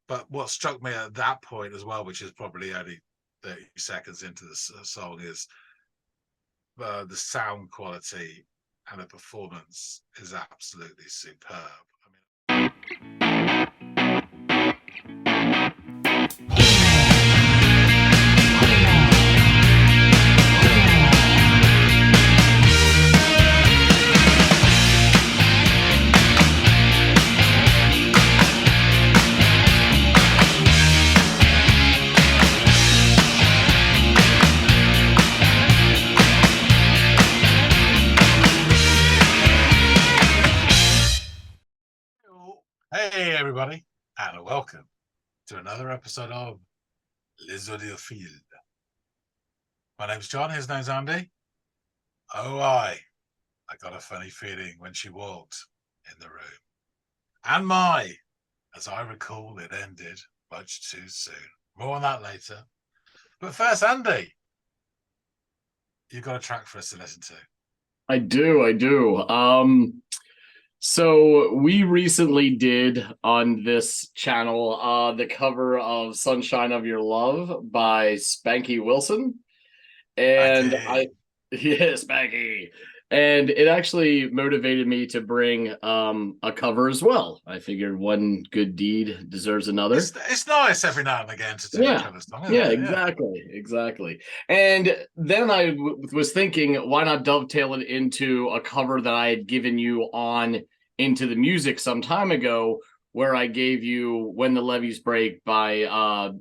But what struck me at that point as well, which is probably only 30 seconds into the song, is the sound quality and the performance is absolutely superb. Hey, everybody, and welcome to another episode of Les Audiophiles. My name's John, his name's Andy. Oh, I got a funny feeling when she walked in the room. And as I recall, it ended much too soon. More on that later. But first, Andy, you've got a track for us to listen to. I do. So we recently did on this channel the cover of Sunshine of Your Love by Spanky Wilson. And yeah, Spanky. And it actually motivated me to bring a cover as well. I figured one good deed deserves another. It's nice every now and again to do a cover song. Exactly. And then I was thinking, why not dovetail it into a cover that I had given you on Into the Music some time ago, where I gave you When the Levees Break by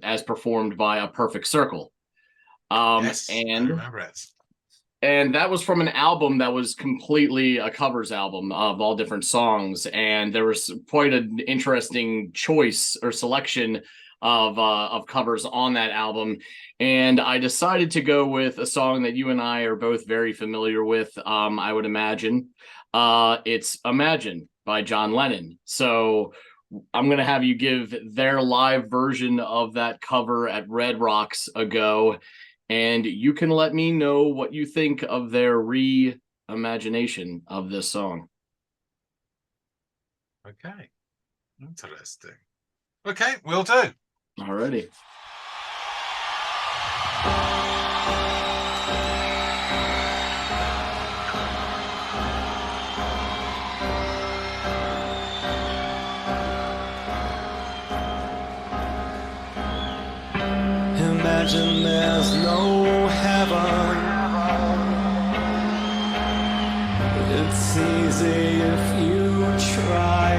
as performed by A Perfect Circle. Yes, I remember it. And that was from an album that was completely a covers album of all different songs. And there was quite an interesting choice or selection of covers on that album. And I decided to go with a song that you and I are both very familiar with, I would imagine. It's Imagine by John Lennon. So I'm going to have you give their live version of that cover at Red Rocks a go. And you can let me know what you think of their reimagination of this song. Okay. Interesting. Okay, will do. Alrighty. Imagine there's no heaven. It's easy if you try.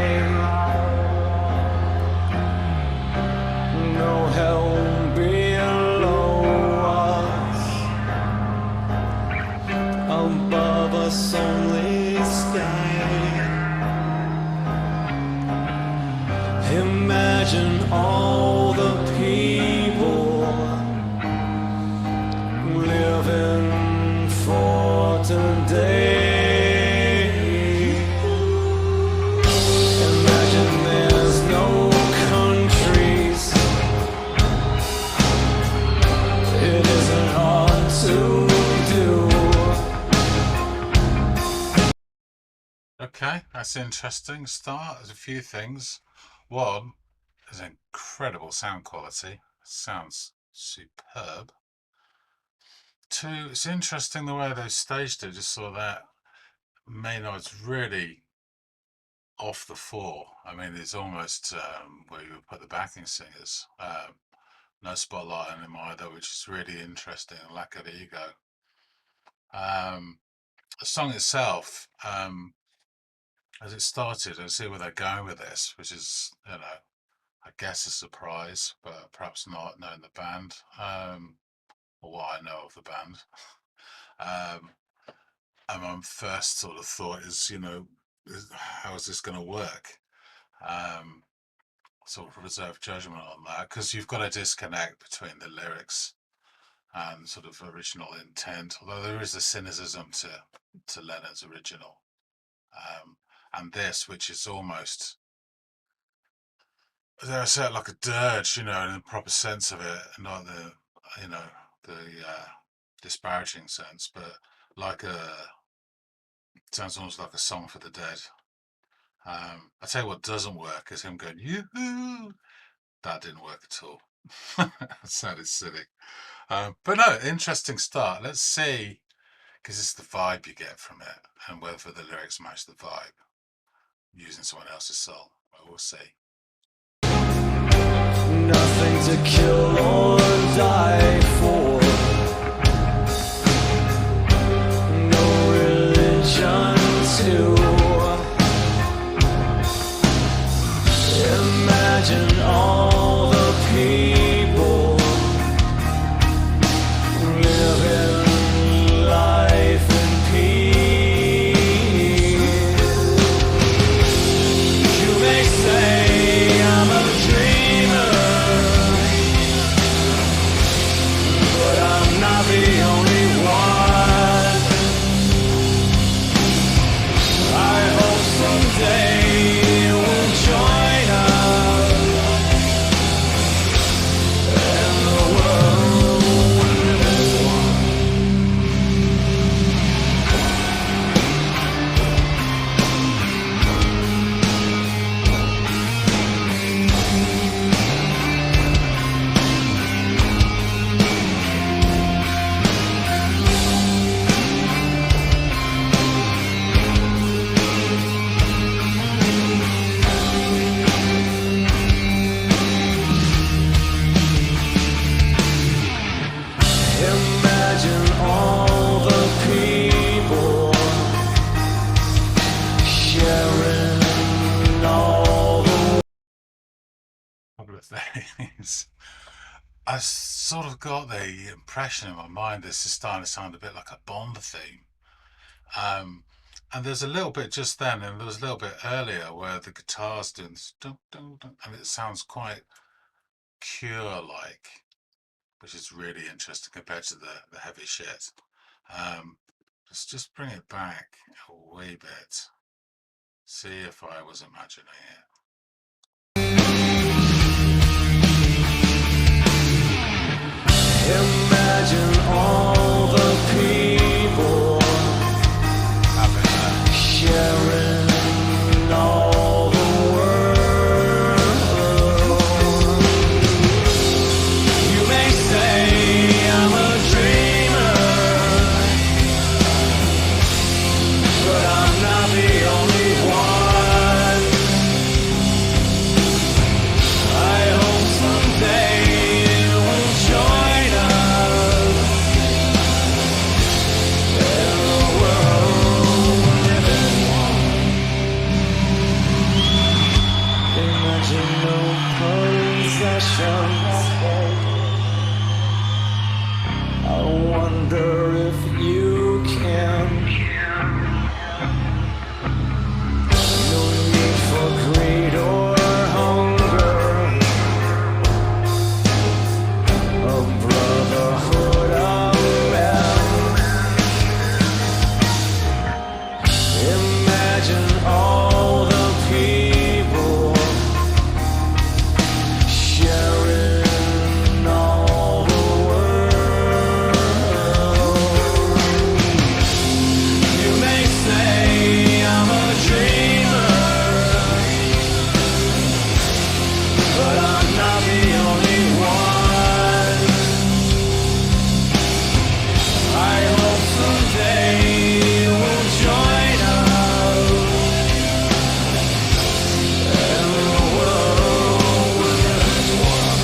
No hell below us, above us only sky. Imagine all the people living for today. Imagine there's no countries. It isn't hard to do. Okay, that's an interesting start. There's a few things. One is incredible sound quality. Sounds superb. Two, it's interesting the way they staged it. Just saw that Maynard's really off the floor. I mean, it's almost where you would put the backing singers. No spotlight on him either, which is really interesting. Lack of ego. The song itself, as it started, I see where they're going with this, which is, I guess a surprise, but perhaps not knowing the band, or what I know of the band. And my first sort of thought is, how is this going to work? Sort of reserve judgment on that, because you've got a disconnect between the lyrics and sort of original intent, although there is a cynicism to Lennon's original. And this, which is almost, there are certain like a dirge, in the proper sense of it, and not the disparaging sense, but like sounds almost like a song for the dead. I tell you what doesn't work is him going yoo-hoo. that didn't work at all. It sounded silly. But no, interesting start. Let's see, because it's the vibe you get from it, and whether the lyrics match the vibe using someone else's soul. Well, we'll see. Nothing to kill or die for. No religion to imagine all the people living life in peace. You may say I'm a dreamer, but I'm not the only one. I hope someday you'll join us and the world will live as one. Imagine all the people sharing all the Couple of things. I sort of got the impression in my mind this is starting to sound a bit like a Bond theme. And there's a little bit just then, and there was a little bit earlier where the guitar's doing this dun, dun, dun, and it sounds quite Cure-like, which is really interesting compared to the heavy shit. Let's just bring it back a wee bit. See if I was imagining it. Imagine all the people sharing all the world. You may say I'm a dreamer, but I'm not the only one. I hope someday you'll join us and the world will live as one. Imagine no possessions. I wonder if you can. No need for greed or hunger. A brotherhood of men. Imagine all the people sharing all the world. You may say I'm a dreamer, but I'm not the only one. I hope someday you'll join us and the world will live as one.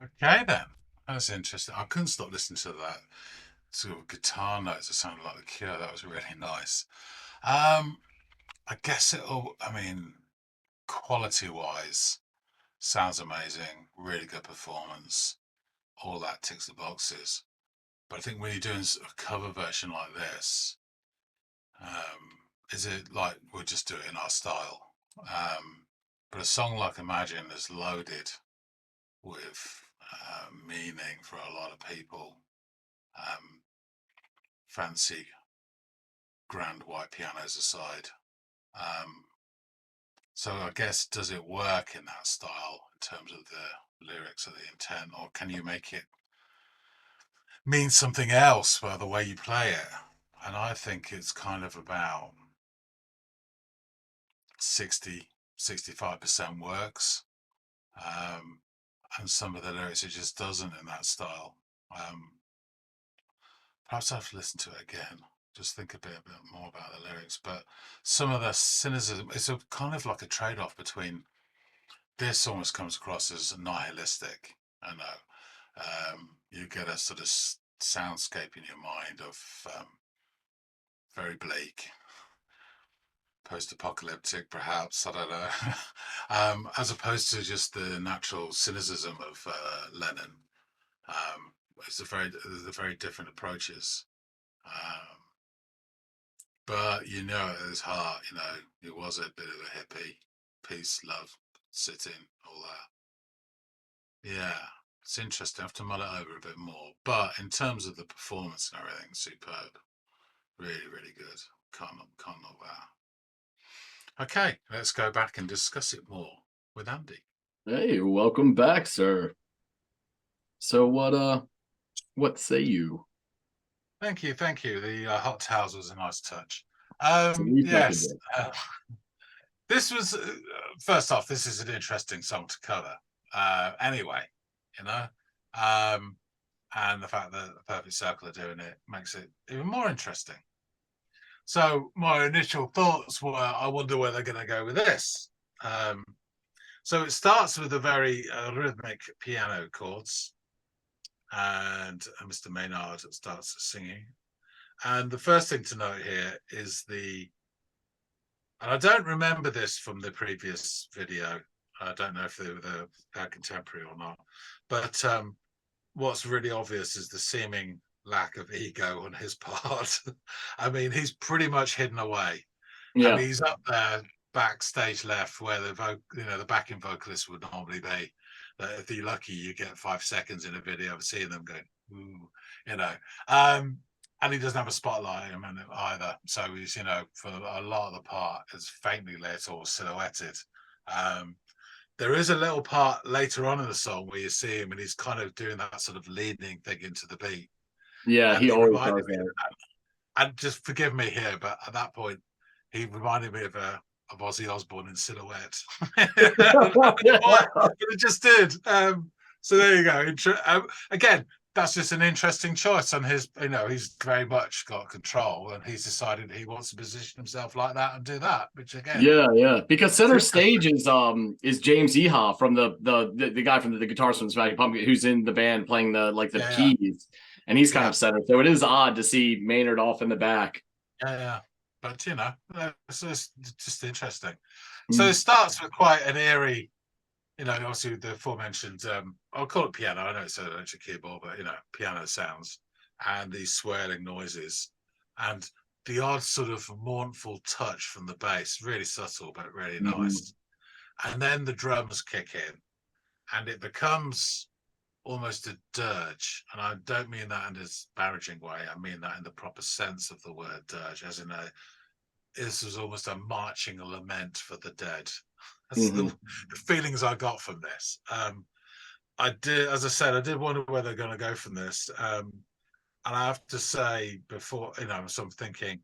Okay then, that's interesting. I couldn't stop listening to that sort of guitar notes that sounded like the Cure. That was really nice. I guess I mean, quality wise, sounds amazing. Really good performance. All that ticks the boxes. But I think when you're doing a cover version like this, is it like we'll just do it in our style? But a song like Imagine is loaded with meaning for a lot of people. Fancy grand white pianos aside. So I guess, does it work in that style in terms of the lyrics or the intent, or can you make it mean something else by the way you play it? And I think it's kind of about 65% works. And some of the lyrics it just doesn't in that style. Perhaps I have to listen to it again, just think a bit more about the lyrics. But some of the cynicism, it's a kind of like a trade-off between, this almost comes across as nihilistic. I know. You get a sort of soundscape in your mind of very bleak, post-apocalyptic, perhaps, I don't know. As opposed to just the natural cynicism of Lennon. They're very different approaches. But at his heart, he was a bit of a hippie. Peace, love, sitting, all that. Yeah, it's interesting. I have to mull it over a bit more. But in terms of the performance and everything, superb. Really, really good. Can't knock that. Okay, let's go back and discuss it more with Andy. Hey, welcome back, sir. So what say you? Thank you. The hot towels was a nice touch. It's the least I could Yes. do. This was, first off, this is an interesting song to cover. Anyway, and the fact that the Perfect Circle are doing it makes it even more interesting. So my initial thoughts were, I wonder where they're going to go with this. So it starts with a very rhythmic piano chords, and Mr. Maynard starts singing. And the first thing to note here is and I don't remember this from the previous video. I don't know if they're contemporary or not. But what's really obvious is the seeming lack of ego on his part. I mean, he's pretty much hidden away. I Yeah. mean, he's up there backstage left where the backing vocalist would normally be. If you're lucky, you get 5 seconds in a video of seeing them going, ooh, and he doesn't have a spotlight on him either. So he's, for a lot of the part, is faintly lit or silhouetted. There is a little part later on in the song where you see him and he's kind of doing that sort of leading thing into the beat. Yeah, And he always reminded does me, that. and just forgive me here, but at that point, he reminded me of Ozzy Osbourne in silhouette. But it just did. So there you go. Again, that's just an interesting choice on his. He's very much got control, and he's decided he wants to position himself like that and do that. Which again, Yeah. Because center stage is James Eha from the guy from the guitarist from Smashing Pumpkins, who's in the band playing the keys, and he's kind of center. So it is odd to see Maynard off in the back. Yeah. But it's just interesting. So it starts with quite an eerie, obviously the aforementioned, I'll call it piano. I know it's an electric keyboard, but piano sounds and these swirling noises and the odd sort of mournful touch from the bass, really subtle but really nice. And then the drums kick in and it becomes almost a dirge. And I don't mean that in a disparaging way. I mean that in the proper sense of the word dirge, as in this was almost a marching lament for the dead. That's the feelings I got from this. I did, as I said, I did wonder where they're going to go from this. And I have to say, before, so I'm thinking,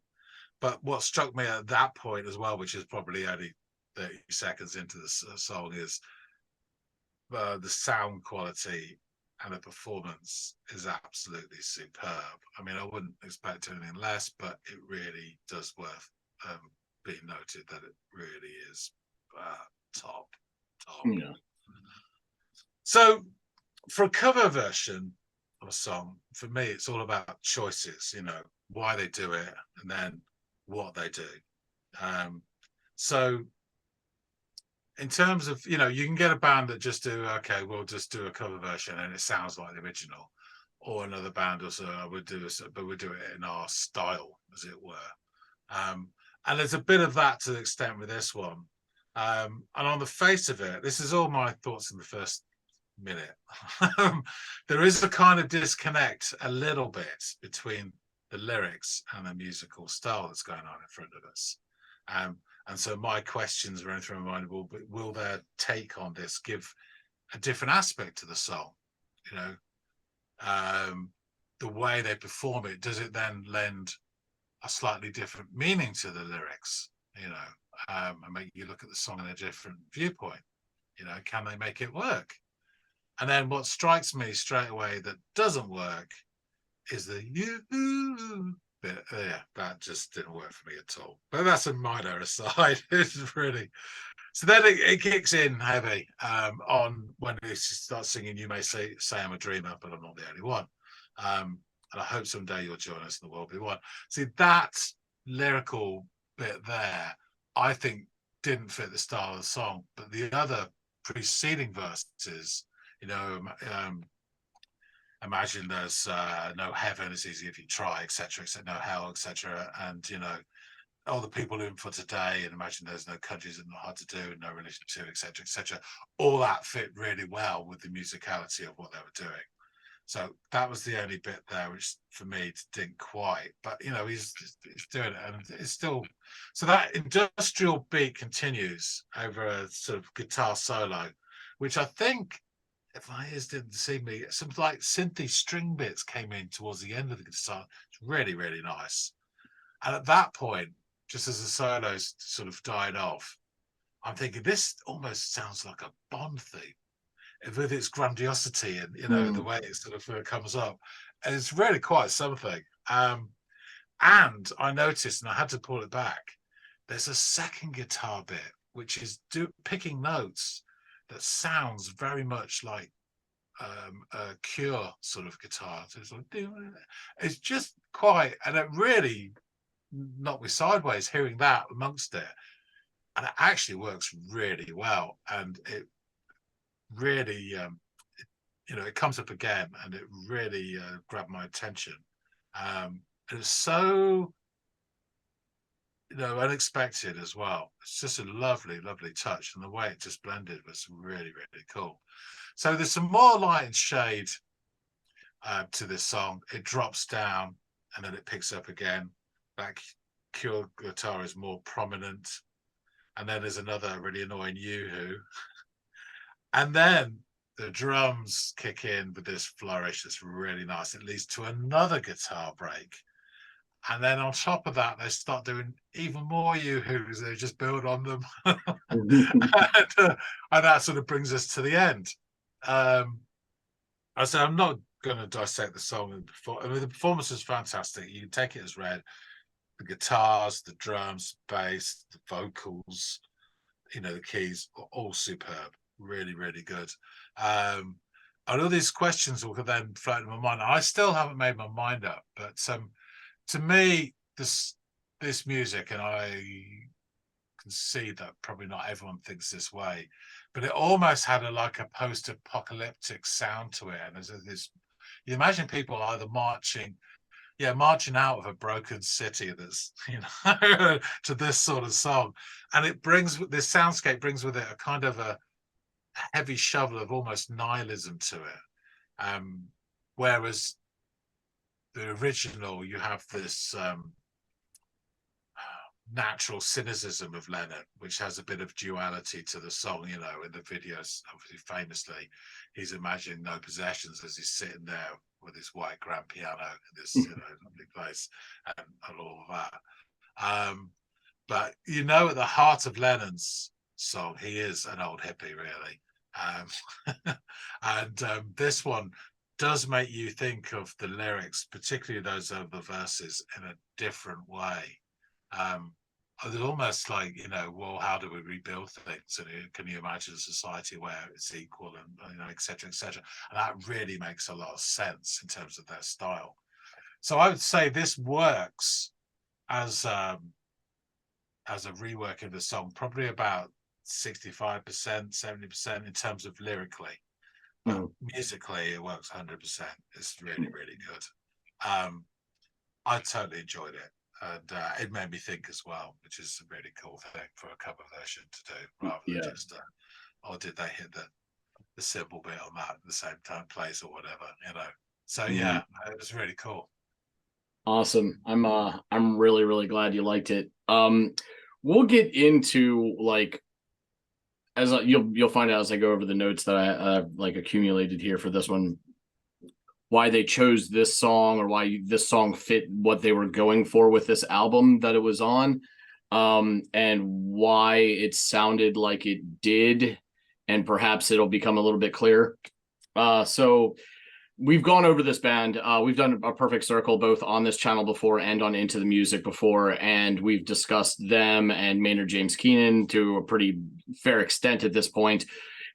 but what struck me at that point as well, which is probably only 30 seconds into the song, is the sound quality and the performance is absolutely superb. I mean, I wouldn't expect anything less, but it really does worth being noted that it really is top. Yeah. So for a cover version of a song, for me, it's all about choices, why they do it and then what they do. So in terms of, you can get a band that just do, okay, we'll just do a cover version and it sounds like the original. or another band or so, I would do this, but we'd do it in our style, as it were. And there's a bit of that to the extent with this one. And on the face of it, this is all my thoughts in the first minute. There is a kind of disconnect a little bit between the lyrics and the musical style that's going on in front of us. And so my questions running through my mind will their take on this give a different aspect to the song? You know, the way they perform it, does it then lend a slightly different meaning to the lyrics? You know, and make you look at the song in a different viewpoint. You know, can they make it work? And then what strikes me straight away that doesn't work is the you bit. Yeah, that just didn't work for me at all. But that's a minor aside. It's really so then it kicks in heavy on when he starts singing. You may say I'm a dreamer, but I'm not the only one. And I hope someday you'll join us and the world be one. See, that lyrical bit there, I think, didn't fit the style of the song, but the other preceding verses, you know, imagine there's no heaven, it's easy if you try, etc., no hell, etc., and you know, all the people in for today, and imagine there's no countries and not hard to do, and no religion too, etc., etc. All that fit really well with the musicality of what they were doing. So that was the only bit there, which for me didn't quite. But you know, he's doing it, and it's still. So that industrial beat continues over a sort of guitar solo, which I think, if my ears didn't deceive me, some like synthy string bits came in towards the end of the guitar. It's really, really nice. And at that point, just as the solos sort of died off, I'm thinking this almost sounds like a Bond theme with its grandiosity and you know the way it sort of comes up. And it's really quite something. And I noticed, and I had to pull it back. There's a second guitar bit which is picking notes that sounds very much like a Cure sort of guitar. So it's like it's just quite, and it really knocked me sideways hearing that amongst it. And it actually works really well, and it really, you know, it comes up again, and it really grabbed my attention. It was so, you know, unexpected as well. It's just a lovely, lovely touch, and the way it just blended was really, really cool. So there's some more light and shade to this song. It drops down, and then it picks up again. That Cure guitar is more prominent, and then there's another really annoying yoo-hoo. And then the drums kick in with this flourish that's really nice. It leads to another guitar break. And then on top of that, they start doing even more yoo-hoos. They just build on them. and that sort of brings us to the end. I said, I'm not going to dissect the song. I mean, the performance is fantastic. You can take it as read. The guitars, the drums, bass, the vocals, you know, the keys are all superb. Really, really good. And all these questions will then float in my mind. I still haven't made my mind up, but to me, this music, and I can see that probably not everyone thinks this way, but it almost had like a post-apocalyptic sound to it. And there's this, you imagine people either marching out of a broken city that's, you know, to this sort of song, and it brings, this soundscape brings with it a kind of a heavy shovel of almost nihilism to it, whereas the original, you have this natural cynicism of Lennon, which has a bit of duality to the song. You know, in the videos, obviously famously, he's imagining no possessions as he's sitting there with his white grand piano in this, you know, lovely place, and all of that. But you know, at the heart of Lennon's song, he is an old hippie, really. And this one does make you think of the lyrics, particularly those other verses, in a different way. It's almost like, you know, well, how do we rebuild things? And can you imagine a society where it's equal, and you know, et cetera, et cetera? And that really makes a lot of sense in terms of their style. So I would say this works as a rework of the song, probably about 65%, 70% in terms of lyrically. but musically it works 100%. It's really, really good. I totally enjoyed it, and it made me think as well, which is a really cool thing for a cover version to do, rather than just or did they hit the cymbal bit on that at the same time place or whatever, you know. So yeah, it was really cool. Awesome. I'm really, really glad you liked it. We'll get into like as you'll find out as I go over the notes that I like accumulated here for this one, why they chose this song or why this song fit what they were going for with this album that it was on, and why it sounded like it did, and perhaps it'll become a little bit clearer. So we've gone over this band. We've done a perfect circle both on this channel before and on Into the Music before, and we've discussed them and Maynard James Keenan to a pretty fair extent at this point.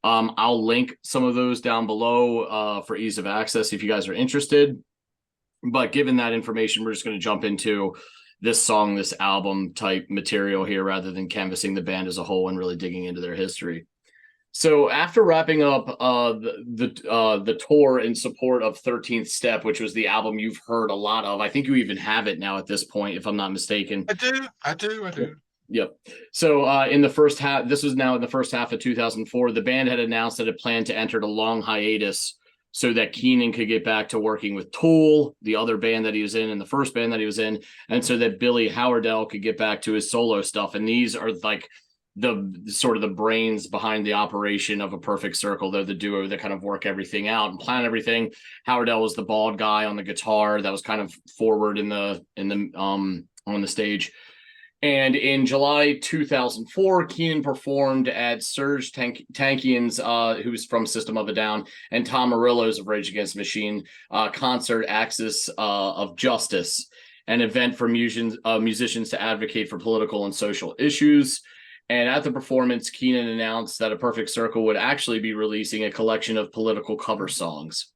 I'll link some of those down below for ease of access if you guys are interested. But given that information, we're just going to jump into this song, this album type material here, rather than canvassing the band as a whole and really digging into their history. So after wrapping up the tour in support of 13th Step, which was the album you've heard a lot of, I think you even have it now at this point, if I'm not mistaken. I do. Yep. So in the first half, this was now in the first half of 2004, the band had announced that it planned to enter a long hiatus so that Keenan could get back to working with Tool, the other band that he was in, and the first band that he was in, and so that Billy Howerdel could get back to his solo stuff. And these are like the sort of the brains behind the operation of A Perfect Circle. They're the duo that kind of work everything out and plan everything. Howerdel was the bald guy on the guitar that was kind of forward in the on the stage. And in July 2004, Keenan performed at Serge Tankian's, who's from System of a Down, and Tom Morello's of Rage Against the Machine concert Axis of Justice, an event for musicians to advocate for political and social issues. And at the performance, Keenan announced that A Perfect Circle would actually be releasing a collection of political cover songs.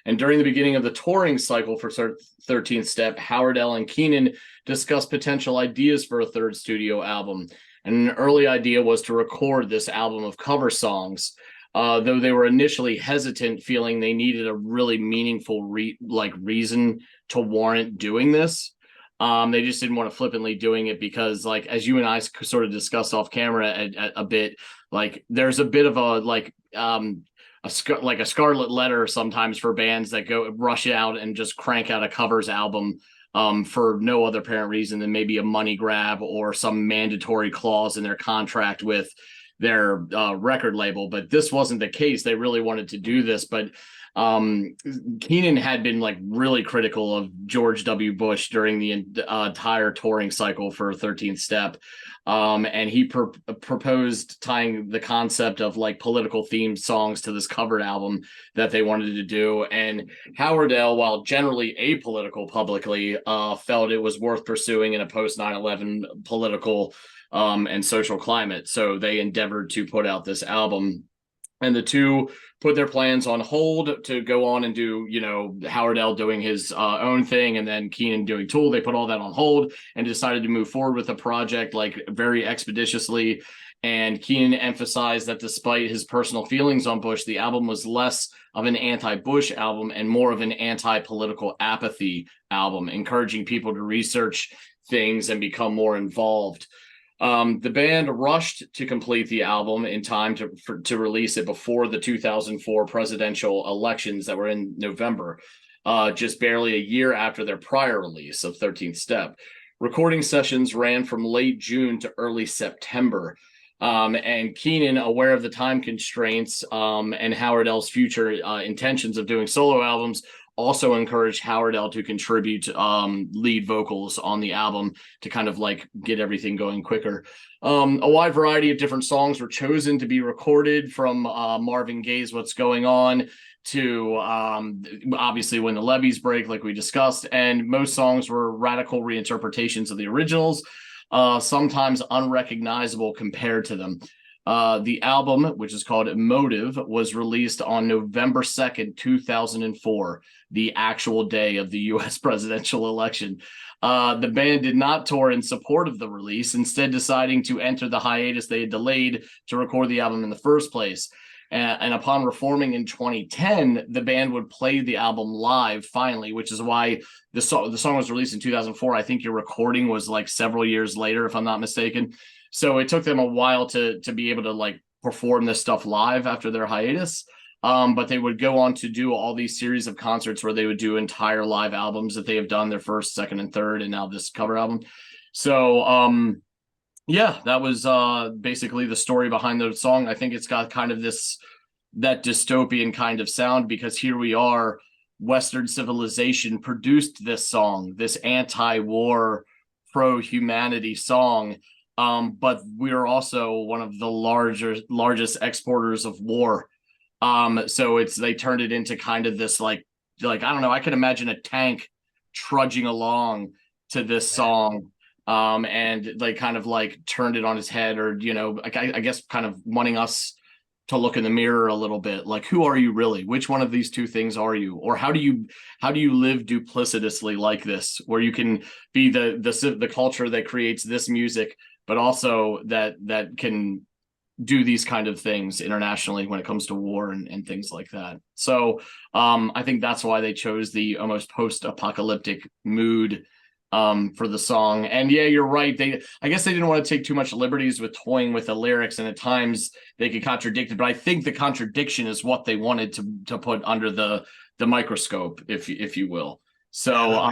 And during the beginning of the touring cycle for 13th Step, Howerdel and Keenan discussed potential ideas for a third studio album. And an early idea was to record this album of cover songs, though they were initially hesitant, feeling they needed a really meaningful reason to warrant doing this. They just didn't want to flippantly doing it because, like, as you and I sort of discussed off camera a bit, like there's a bit of a scarlet letter sometimes for bands that go rush out and just crank out a covers album for no other apparent reason than maybe a money grab or some mandatory clause in their contract with their record label. But this wasn't the case. They really wanted to do this, but Keenan had been like really critical of George W. Bush during the entire touring cycle for 13th Step. And he proposed tying the concept of like political themed songs to this covered album that they wanted to do. And Howerdel, while generally apolitical publicly, felt it was worth pursuing in a post 9/11 political and social climate. So they endeavored to put out this album. And the two put their plans on hold to go on and do, you know, Howerdel doing his own thing and then Keenan doing Tool. They put all that on hold and decided to move forward with the project like very expeditiously. And Keenan emphasized that despite his personal feelings on Bush, the album was less of an anti-Bush album and more of an anti-political apathy album, encouraging people to research things and become more involved. The band rushed to complete the album in time to release it before the 2004 presidential elections that were in November, just barely a year after their prior release of 13th Step. Recording sessions ran from late June to early September. And Keenan, aware of the time constraints and Howerdel's future intentions of doing solo albums, also encouraged Howerdel to contribute lead vocals on the album to kind of like get everything going quicker. A wide variety of different songs were chosen to be recorded, from Marvin Gaye's What's Going On to obviously When the Levees Break, like we discussed. And most songs were radical reinterpretations of the originals, sometimes unrecognizable compared to them. The album, which is called Emotive, was released on November 2nd, 2004, the actual day of the U.S. presidential election. The band did not tour in support of the release, instead deciding to enter the hiatus they had delayed to record the album in the first place. And upon reforming in 2010, the band would play the album live finally, which is why the song was released in 2004. I think your recording was like several years later, if I'm not mistaken. So it took them a while to be able to like perform this stuff live after their hiatus. But they would go on to do all these series of concerts where they would do entire live albums that they have done, their first, second, and third, and now this cover album. So yeah, that was basically the story behind the song. I think it's got kind of that dystopian kind of sound, because here we are, Western civilization produced this song, this anti-war, pro-humanity song. But we're also one of the largest exporters of war. So they turned it into kind of this like I don't know, I can imagine a tank trudging along to this song. And they kind of like turned it on its head, or I guess kind of wanting us to look in the mirror a little bit, like, who are you really? Which one of these two things are you? Or how do you live duplicitously like this, where you can be the culture that creates this music, but also that can do these kind of things internationally when it comes to war and things like that. So I think that's why they chose the almost post-apocalyptic mood for the song. And yeah, you're right. I guess they didn't want to take too much liberties with toying with the lyrics, and at times they could contradict it. But I think the contradiction is what they wanted to put under the microscope, if you will. So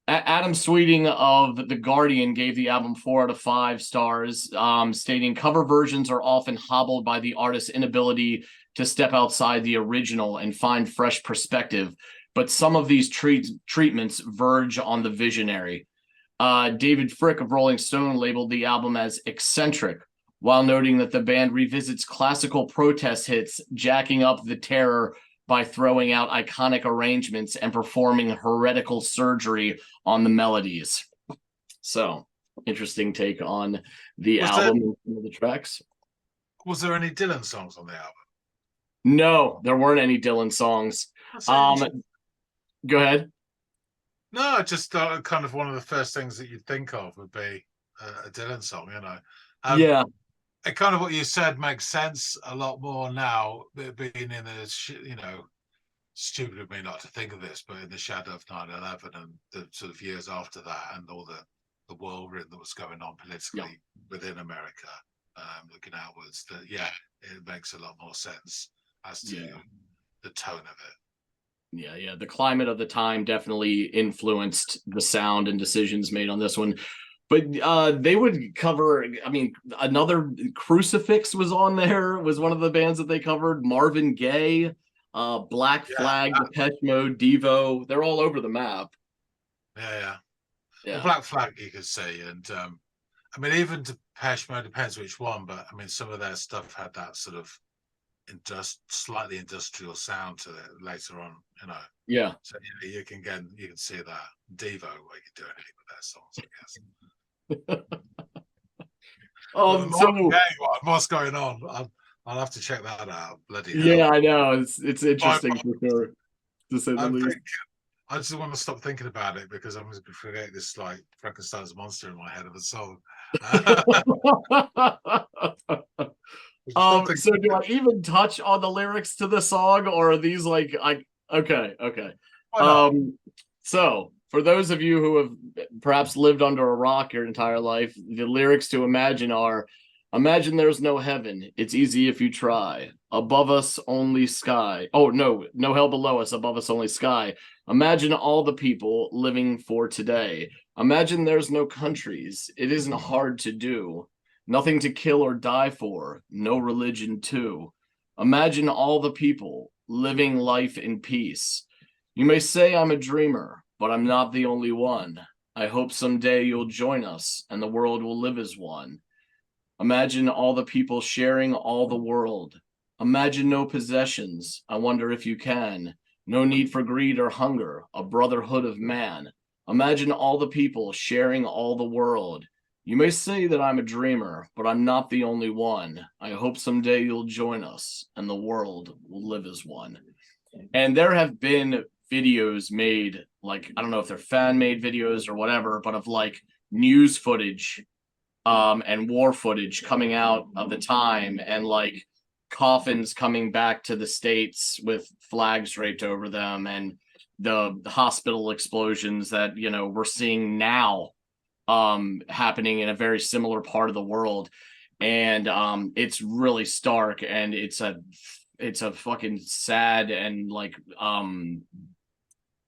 Adam Sweeting of The Guardian gave the album 4 out of 5 stars, stating cover versions are often hobbled by the artist's inability to step outside the original and find fresh perspective, but some of these treatments verge on the visionary. David Frick of Rolling Stone labeled the album as eccentric, while noting that the band revisits classical protest hits, jacking up the terror by throwing out iconic arrangements and performing heretical surgery on the melodies. So, interesting take on the album and the tracks. Was there any Dylan songs on the album? No, there weren't any Dylan songs. Go ahead. No, I just thought kind of one of the first things that you'd think of would be a Dylan song, Yeah. It kind of what you said makes sense a lot more now, being in stupid of me not to think of this, but in the shadow of 9/11 and the sort of years after that, and all the whirlwind that was going on politically within America, looking outwards, that it makes a lot more sense as to the tone of it. Yeah. The climate of the time definitely influenced the sound and decisions made on this one. But they would cover, I mean, another Crucifix was on there, was one of the bands that they covered. Marvin Gaye, Black Flag, Depeche Mode, Devo. They're all over the map. Yeah. Well, Black Flag, you could say. And I mean, even Depeche Mode, depends which one, but I mean, some of their stuff had that sort of slightly industrial sound to it later on, Yeah. So you can see that. Devo, where you can do anything with their songs, I guess. What's going on? I'll have to check that out. Bloody hell. Yeah, I know. It's interesting for sure, to say the least. I just want to stop thinking about it, because I'm going to create this like Frankenstein's monster in my head of a song. So do I even touch on the lyrics to the song, or are these like okay. So for those of you who have perhaps lived under a rock your entire life, the lyrics to Imagine are: imagine there's no heaven, it's easy if you try. Above us only sky. Oh, no hell below us, above us only sky. Imagine all the people living for today. Imagine there's no countries, it isn't hard to do. Nothing to kill or die for, no religion too. Imagine all the people living life in peace. You may say I'm a dreamer, but I'm not the only one. I hope someday you'll join us and the world will live as one. Imagine all the people sharing all the world. Imagine no possessions. I wonder if you can. No need for greed or hunger, a brotherhood of man. Imagine all the people sharing all the world. You may say that I'm a dreamer, but I'm not the only one. I hope someday you'll join us and the world will live as one. And there have been videos made, like, I don't know if they're fan-made videos or whatever, but of like news footage and war footage coming out of the time, and like coffins coming back to the States with flags draped over them, and the hospital explosions that, you know, we're seeing now happening in a very similar part of the world. And it's really stark, and it's a fucking sad and like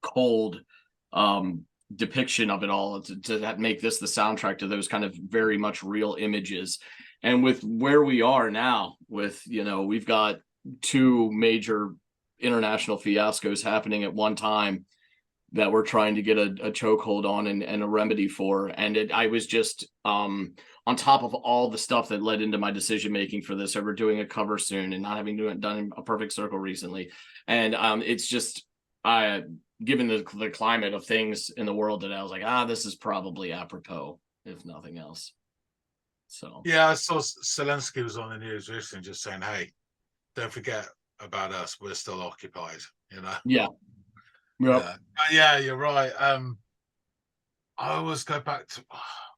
cold depiction of it all, to make this the soundtrack to those kind of very much real images. And with where we are now, with, you know, we've got two major international fiascos happening at one time that we're trying to get a chokehold on and a remedy for. And I was just on top of all the stuff that led into my decision making for this, over doing a cover soon and not having done a Perfect Circle recently. And it's just, given the climate of things in the world, that I was like, this is probably apropos, if nothing else. So yeah, I saw Zelensky was on the news recently just saying, hey, don't forget about us, we're still occupied, you know. yeah. Yep. Yeah, you're right. I always go back to,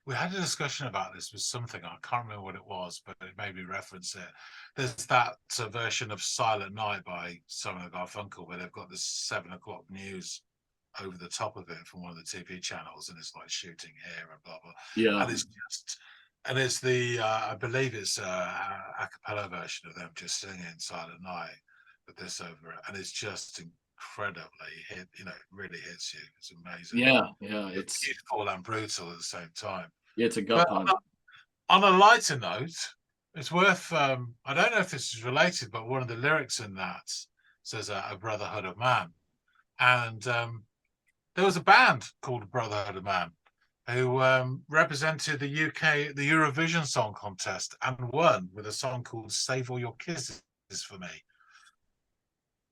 we had a discussion about this with something, I can't remember what it was, but it made me reference it. There's that version of Silent Night by Simon & Garfunkel, where they've got this 7 o'clock news over the top of it from one of the TV channels, and it's like shooting here and blah blah. Yeah. And it's just, and it's the I believe it's a cappella version of them just singing Silent Night with this over it, and it's just incredibly really hits you. It's amazing. Yeah, it's beautiful and brutal at the same time. Yeah, it's a gut punch. On a lighter note, it's worth I don't know if this is related, but one of the lyrics in that says a brotherhood of man. And there was a band called Brotherhood of Man who represented the UK at the Eurovision Song Contest and won with a song called Save All Your Kisses for Me.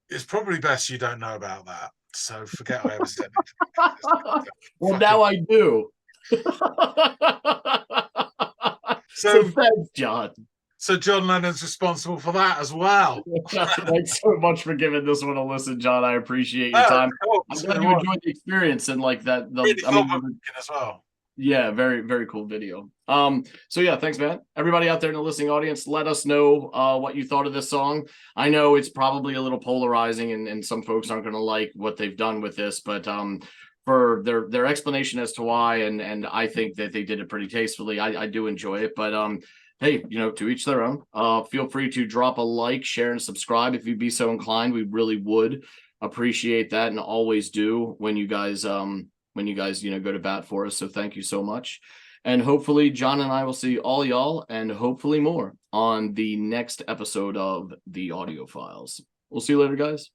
It's probably best you don't know about that. So forget I ever said it. Well, now I do. So thanks, John. So John Lennon's responsible for that as well. Thanks so much for giving this one a listen, John. I appreciate your time. I'm glad you enjoyed the experience, and like that. As well. Yeah, very, very cool video. So yeah, thanks, man. Everybody out there in the listening audience, let us know what you thought of this song. I know it's probably a little polarizing, and some folks aren't going to like what they've done with this, but for their explanation as to why, and I think that they did it pretty tastefully. I do enjoy it, but hey, you know, to each their own. Feel free to drop a like, share, and subscribe if you'd be so inclined. We really would appreciate that, and always do when you guys go to bat for us. So thank you so much. And hopefully John and I will see all y'all, and hopefully more, on the next episode of the Audiophiles. We'll see you later, guys.